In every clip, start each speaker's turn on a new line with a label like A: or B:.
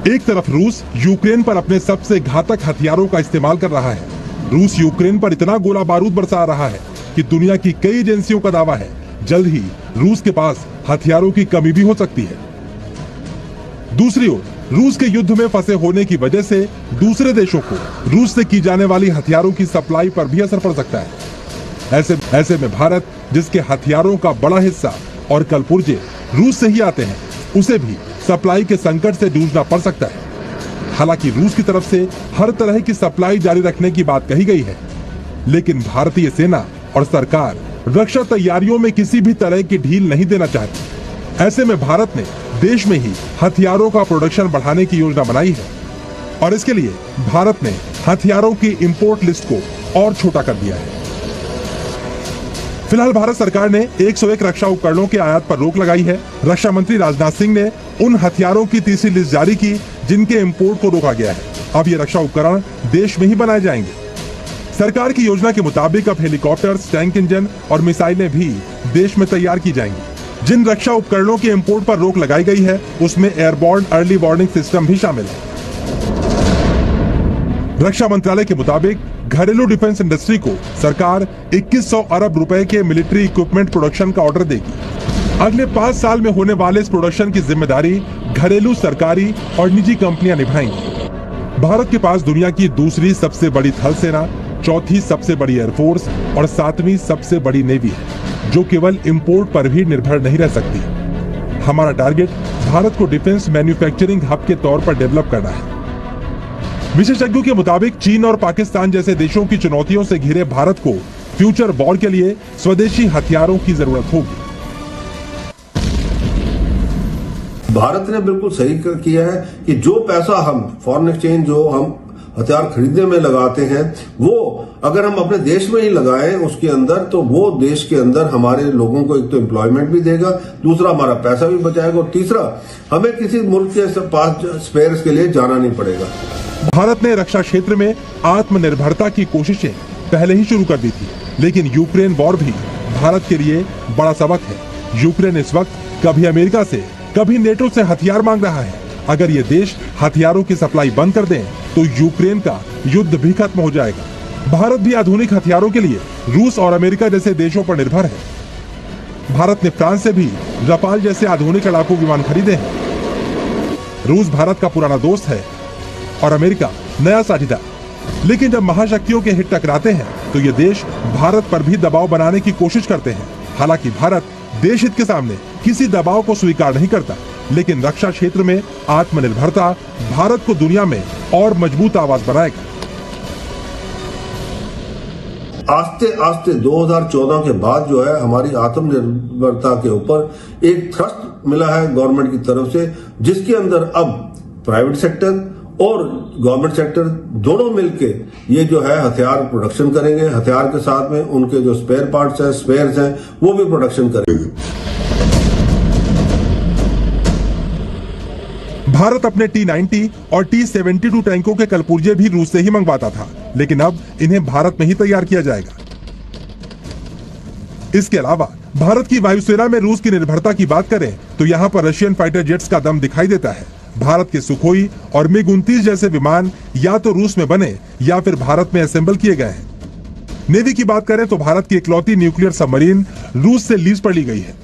A: एक तरफ रूस यूक्रेन पर अपने सबसे घातक हथियारों का इस्तेमाल कर रहा है। रूस यूक्रेन पर इतना गोला बारूद बरसा रहा है कि दुनिया की कई एजेंसियों का दावा है जल्द ही रूस के पास हथियारों की कमी भी हो सकती है। दूसरी ओर रूस के युद्ध में फंसे होने की वजह से दूसरे देशों को रूस से की जाने वाली हथियारों की सप्लाई पर भी असर पड़ सकता है। ऐसे में भारत, जिसके हथियारों का बड़ा हिस्सा और कलपुर्जे रूस से ही आते हैं, उसे भी सप्लाई के संकट से जूझना पड़ सकता है। हालांकि रूस की तरफ से हर तरह की सप्लाई जारी रखने की बात कही गई है, लेकिन भारतीय सेना और सरकार रक्षा तैयारियों में किसी भी तरह की ढील नहीं देना चाहती। ऐसे में भारत ने देश में ही हथियारों का प्रोडक्शन बढ़ाने की योजना बनाई है और इसके लिए भारत ने हथियारों की इंपोर्ट लिस्ट को और छोटा कर दिया है। फिलहाल भारत सरकार ने 101 रक्षा उपकरणों के आयात पर रोक लगाई है। रक्षा मंत्री राजनाथ सिंह ने उन हथियारों की तीसरी लिस्ट जारी की जिनके इंपोर्ट को रोका गया है। अब ये रक्षा उपकरण देश में ही बनाए जाएंगे। सरकार की योजना के मुताबिक अब हेलीकॉप्टर्स, टैंक इंजन और मिसाइलें भी देश में तैयार की जाएंगी। जिन रक्षा उपकरणों के इंपोर्ट पर रोक लगाई गई है उसमें एयरबोर्न अर्ली वार्निंग सिस्टम भी शामिल है। रक्षा मंत्रालय के मुताबिक घरेलू डिफेंस इंडस्ट्री को सरकार 2100 अरब रुपए के मिलिट्री इक्विपमेंट प्रोडक्शन का ऑर्डर देगी। अगले 5 साल में होने वाले इस प्रोडक्शन की जिम्मेदारी घरेलू, सरकारी और निजी कंपनियां निभाएंगी। भारत के पास दुनिया की दूसरी सबसे बड़ी थल सेना, चौथी सबसे बड़ी एयरफोर्स और 7वीं सबसे बड़ी नेवी है, जो केवल इंपोर्ट पर भी निर्भर नहीं रह सकती। हमारा टारगेट भारत को डिफेंस मैन्युफैक्चरिंग हब के तौर पर डेवलप करना है। विशेषज्ञों के मुताबिक चीन और पाकिस्तान जैसे देशों की चुनौतियों से घिरे भारत को फ्यूचर वॉर के लिए स्वदेशी हथियारों की जरूरत होगी।
B: भारत ने बिल्कुल सही किया है कि जो पैसा हम फॉरेन एक्सचेंज जो हम हथियार खरीदने में लगाते हैं, वो अगर हम अपने देश में ही लगाएं उसके अंदर, तो वो देश के अंदर हमारे लोगों को एक तो एम्प्लॉयमेंट भी देगा, दूसरा हमारा पैसा भी बचाएगा और तीसरा हमें किसी मुल्क के पास स्पेयर्स के लिए जाना नहीं पड़ेगा।
A: भारत ने रक्षा क्षेत्र में आत्मनिर्भरता की कोशिशें पहले ही शुरू कर दी थी, लेकिन यूक्रेन वॉर भी भारत के लिए बड़ा सबक है। यूक्रेन इस वक्त कभी अमेरिका से, कभी नेटो से हथियार मांग रहा है। अगर ये देश हथियारों की सप्लाई बंद कर दें तो यूक्रेन का युद्ध भी खत्म हो जाएगा। भारत भी आधुनिक हथियारों के लिए रूस और अमेरिका जैसे देशों पर निर्भर है। भारत ने फ्रांस से भी रफाल जैसे आधुनिक लड़ाकू विमान खरीदे हैं। रूस भारत का पुराना दोस्त है और अमेरिका नया साझीदार। लेकिन जब महाशक्तियों के हित टकराते हैं तो ये देश भारत पर भी दबाव बनाने की कोशिश करते हैं। हालांकि भारत देश हित के सामने किसी दबाव को स्वीकार नहीं करता, लेकिन रक्षा क्षेत्र में आत्मनिर्भरता भारत को दुनिया में और मजबूत आवाज बनाएगा।
B: आस्ते आस्ते 2014 के बाद जो है हमारी आत्मनिर्भरता के ऊपर एक थ्रस्ट मिला है गवर्नमेंट की तरफ से, जिसके अंदर अब प्राइवेट सेक्टर और गवर्नमेंट सेक्टर दोनों मिलके ये जो है हथियार प्रोडक्शन करेंगे। हथियार के साथ में उनके जो स्पेयर पार्ट्स हैं, स्पेयर्स हैं, वो भी प्रोडक्शन करेंगे।
A: भारत अपने T-90 और T-72 टैंकों के कलपुर्जे भी रूस से ही मंगवाता था, लेकिन अब इन्हें भारत में ही तैयार किया जाएगा। इसके अलावा भारत की वायुसेना में रूस की निर्भरता की बात करें तो यहाँ पर रशियन फाइटर जेट्स का दम दिखाई देता है। भारत के सुखोई और MiG-29 जैसे विमान या तो रूस में बने या फिर भारत में असेंबल किए गए हैं। नेवी की बात करें तो भारत की इकलौती न्यूक्लियर सबमरीन रूस से लीज पर ली गई है।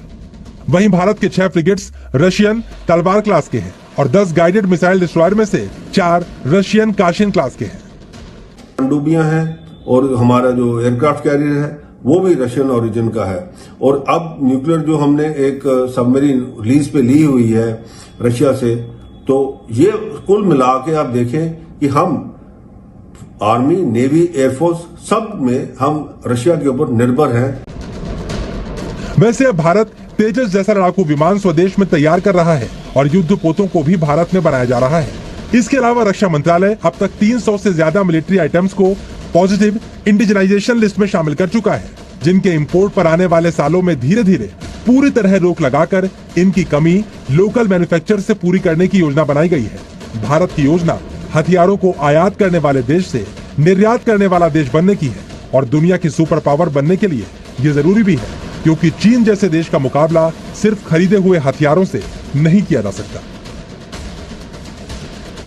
A: वहीं भारत के 6 फ्रिगेट्स रशियन तलवार क्लास के हैं और 10 गाइडेड मिसाइल डिस्ट्रॉयर में से 4 रशियन काशिन क्लास के हैं।
B: पनडुब्बियां हैं और हमारा जो एयरक्राफ्ट कैरियर है वो भी रशियन ओरिजिन का है। और अब न्यूक्लियर जो हमने एक सबमरीन लीज पे ली हुई है रशिया से, तो ये कुल मिला के आप देखें कि हम आर्मी, नेवी, एयरफोर्स सब में हम रशिया के ऊपर निर्भर हैं।
A: वैसे अब भारत तेजस जैसा लड़ाकू विमान स्वदेश में तैयार कर रहा है और युद्धपोतों को भी भारत में बनाया जा रहा है। इसके अलावा रक्षा मंत्रालय अब तक 300 से ज्यादा मिलिट्री आइटम्स को पॉजिटिव इंडिजनाइजेशन लिस्ट में शामिल कर चुका है, जिनके इंपोर्ट पर आने वाले सालों में धीरे धीरे पूरी तरह रोक लगाकर इनकी कमी लोकल मैन्युफैक्चर से पूरी करने की योजना बनाई गई है। भारत की योजना हथियारों को आयात करने वाले देश से निर्यात करने वाला देश बनने की है और दुनिया की सुपर पावर बनने के लिए ये जरूरी भी है, क्योंकि चीन जैसे देश का मुकाबला सिर्फ खरीदे हुए हथियारों से नहीं किया जा सकता।